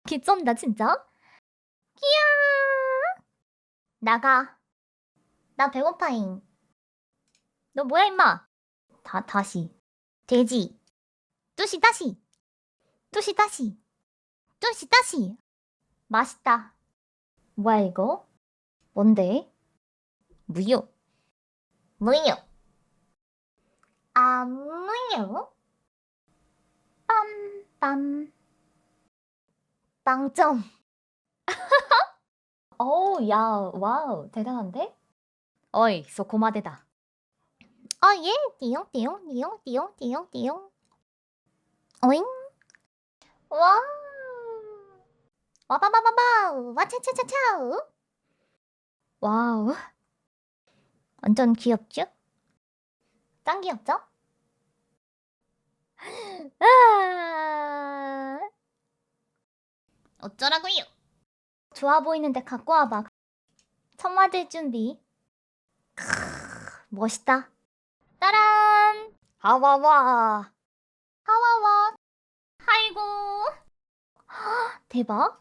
개쩐다 진짜. 끼야. 나가. 나 배고파잉. 너 뭐야 임마. 다시. 돼지. 뚜시 다시. 뚜시 다시. 뚜시 다시. 맛있다. 뭐야 이거? 뭔데? 무효. 무효. 아, 무효? 빰빰. 빵점. 어우, 야, 와우, 대단한데? 어이, 소코마데다. 예, 띠용, 띠용, 띠용, 띠용, 띠용, 띠용. 어잉? 와. 와바바바바, 와차차차차. 와우. 완전 귀엽죠? 짱 귀엽죠? 아. 어쩌라고요? 좋아 보이는데 갖고 와봐. 첫 맞을 준비. 멋있다. 따란! 하와와. 하와와. 아이고. 대박.